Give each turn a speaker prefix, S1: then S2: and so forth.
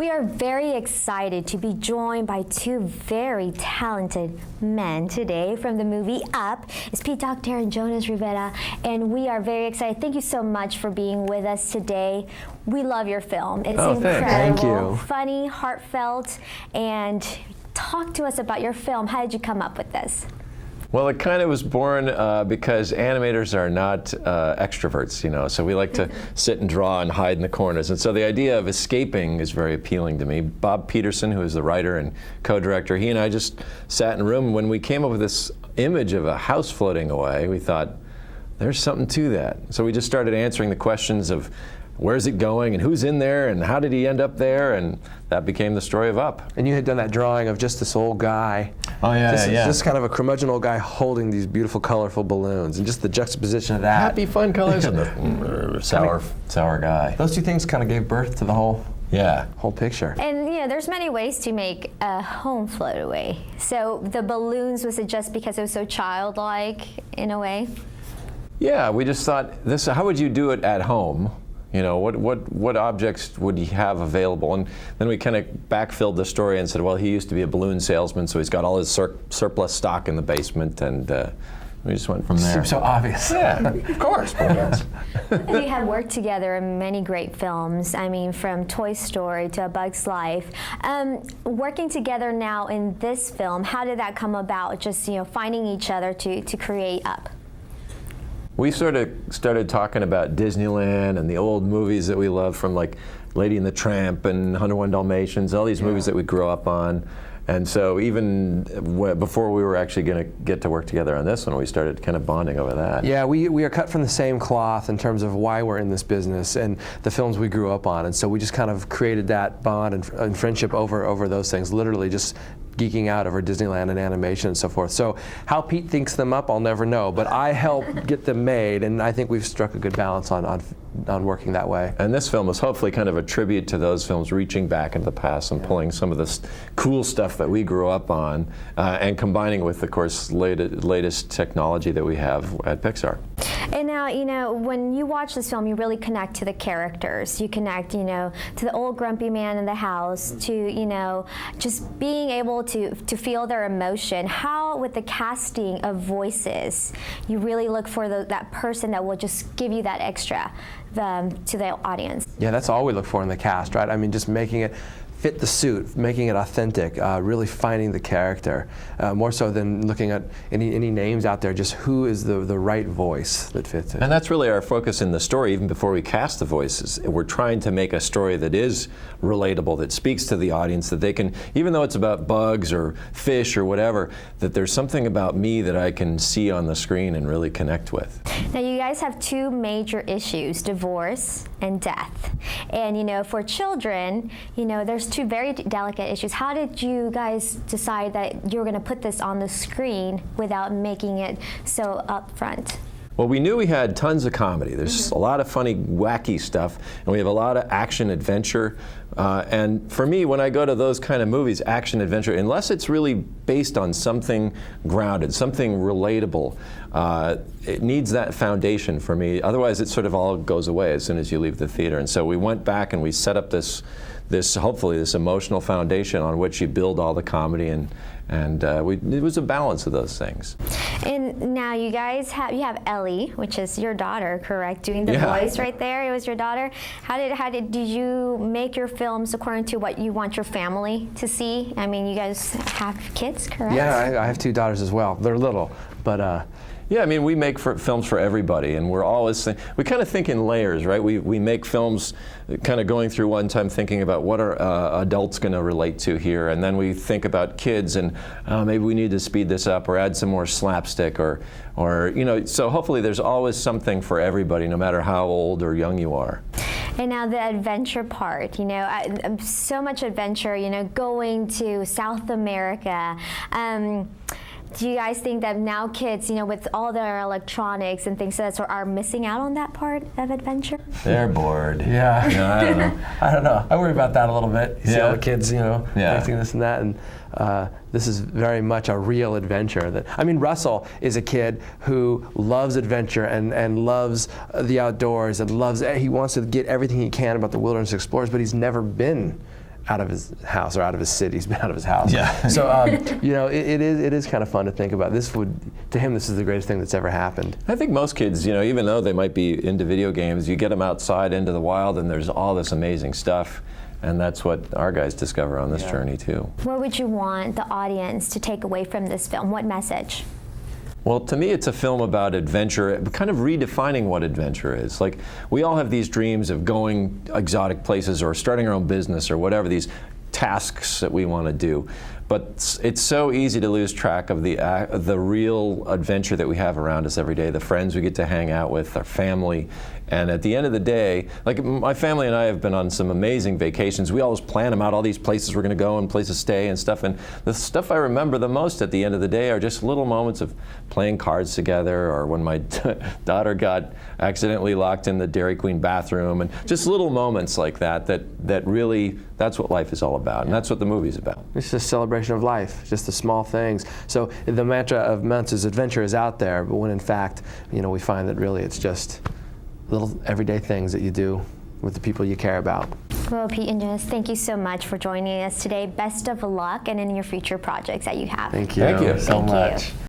S1: We are very excited to be joined by two very talented men today from the movie Up. It's Pete Docter and Jonas Rivera, and we are very excited. Thank you so much for being with us today. We love your film. It's incredible,
S2: thank you.
S1: Funny, heartfelt, and talk to us about your film. How did you come up with this?
S3: Well, it kind of was born because animators are not extroverts, you know, so we like to sit and draw and hide in the corners. And so the idea of escaping is very appealing to me. Bob Peterson, who is the writer and co-director, he and I just sat in a room. When we came up with this image of a house floating away, we thought, there's something to that. So we just started answering the questions of where's it going and who's in there and how did he end up there, and that became the story of Up.
S2: And you had done that drawing of just this old guy.
S3: Oh yeah,
S2: just kind of a curmudgeon old guy holding these beautiful, colorful balloons, and just the juxtaposition of that.
S3: Happy, fun colors and the sour guy.
S2: Those two things kind of gave birth to the whole picture.
S1: And you know, there's many ways to make a home float away. So the balloons, was it just because it was so childlike in a way?
S3: Yeah, we just thought, how would you do it at home? You know, what objects would he have available? And then we kind of backfilled the story and said, well, he used to be a balloon salesman, so he's got all his surplus stock in the basement, and we just went from there.
S2: Seems so obvious.
S3: Yeah, of course.
S1: You have worked together in many great films. I mean, from Toy Story to A Bug's Life. Working together now in this film, how did that come about? Just, you know, finding each other to create Up.
S3: We sort of started talking about Disneyland and the old movies that we loved, from like Lady and the Tramp and 101 Dalmatians, all these movies that we grew up on. And so even before we were actually going to get to work together on this one, we started kind of bonding over that.
S2: Yeah, we are cut from the same cloth in terms of why we're in this business and the films we grew up on. And so we just kind of created that bond and friendship over those things, literally just geeking out over Disneyland and animation and so forth. So how Pete thinks them up, I'll never know, but I help get them made, and I think we've struck a good balance on working that way.
S3: And this film is hopefully kind of a tribute to those films, reaching back into the past and pulling some of this cool stuff that we grew up on and combining with, of course, latest technology that we have at Pixar.
S1: And now, you know, when you watch this film, you really connect to the characters. You connect, you know, to the old grumpy man in the house, to, you know, just being able to feel their emotion. How, with the casting of voices, you really look for that person that will just give you that extra to the audience.
S2: Yeah, that's all we look for in the cast, right? I mean, just making it fit the suit, making it authentic, really finding the character, more so than looking at any names out there, just who is the right voice that fits it.
S3: And that's really our focus in the story, even before we cast the voices. We're trying to make a story that is relatable, that speaks to the audience, that they can, even though it's about bugs or fish or whatever, that there's something about me that I can see on the screen and really connect with.
S1: Now, you guys have two major issues, divorce and death. And, you know, for children, you know, there's two very delicate issues. How did you guys decide that you were going to put this on the screen without making it so upfront?
S3: Well, we knew we had tons of comedy. There's a lot of funny, wacky stuff, and we have a lot of action adventure. And for me, when I go to those kind of movies, action adventure, unless it's really based on something grounded, something relatable, it needs that foundation for me. Otherwise, it sort of all goes away as soon as you leave the theater. And so we went back and we set up this hopefully this emotional foundation on which you build all the comedy, and it was a balance of those things.
S1: And now you guys have Ellie, which is your daughter, correct? Doing the voice right there. It was your daughter. Did you make your films according to what you want your family to see? I mean, you guys have kids, correct?
S2: Yeah, I have two daughters as well. They're little, but.
S3: Yeah, I mean, we make films for everybody, and we're always we kind of think in layers, right? We make films kind of going through one time thinking about what are adults going to relate to here, and then we think about kids, and maybe we need to speed this up or add some more slapstick, or you know. So hopefully, there's always something for everybody, no matter how old or young you are.
S1: And now the adventure part, you know, so much adventure, you know, going to South America. Do you guys think that now kids, you know, with all their electronics and things that are missing out on that part of adventure?
S3: They're bored.
S2: Yeah.
S3: No, I don't know.
S2: I don't know. I worry about that a little bit. You see all the kids, you know, acting this and that, and this is very much a real adventure. I mean, Russell is a kid who loves adventure and loves the outdoors and he wants to get everything he can about the Wilderness Explorers, but he's never been out of his house or out of his city. He's been out of his house.
S3: Yeah.
S2: So you know, it is kind of fun to think about. To him, this is the greatest thing that's ever happened.
S3: I think most kids, you know, even though they might be into video games, you get them outside into the wild, and there's all this amazing stuff. And that's what our guys discover on this journey too.
S1: What would you want the audience to take away from this film? What message?
S3: Well, to me, it's a film about adventure, kind of redefining what adventure is. Like, we all have these dreams of going exotic places or starting our own business or whatever, these tasks that we want to do. But it's so easy to lose track of the real adventure that we have around us every day, the friends we get to hang out with, our family. And at the end of the day, like, my family and I have been on some amazing vacations. We always plan them out, all these places we're going to go and places to stay and stuff. And the stuff I remember the most at the end of the day are just little moments of playing cards together, or when my daughter got accidentally locked in the Dairy Queen bathroom, and just little moments like that really, that's what life is all about. And that's what the movie's about.
S2: It's just a celebration of life, just the small things. So the mantra of Monsters Adventure is out there, but when in fact, you know, we find that really it's just little everyday things that you do with the people you care about.
S1: Well, Pete and Jonas, thank you so much for joining us today. Best of luck and in your future projects that you have.
S2: Thank you.
S3: Thank you
S2: so
S1: Thank you.
S2: much.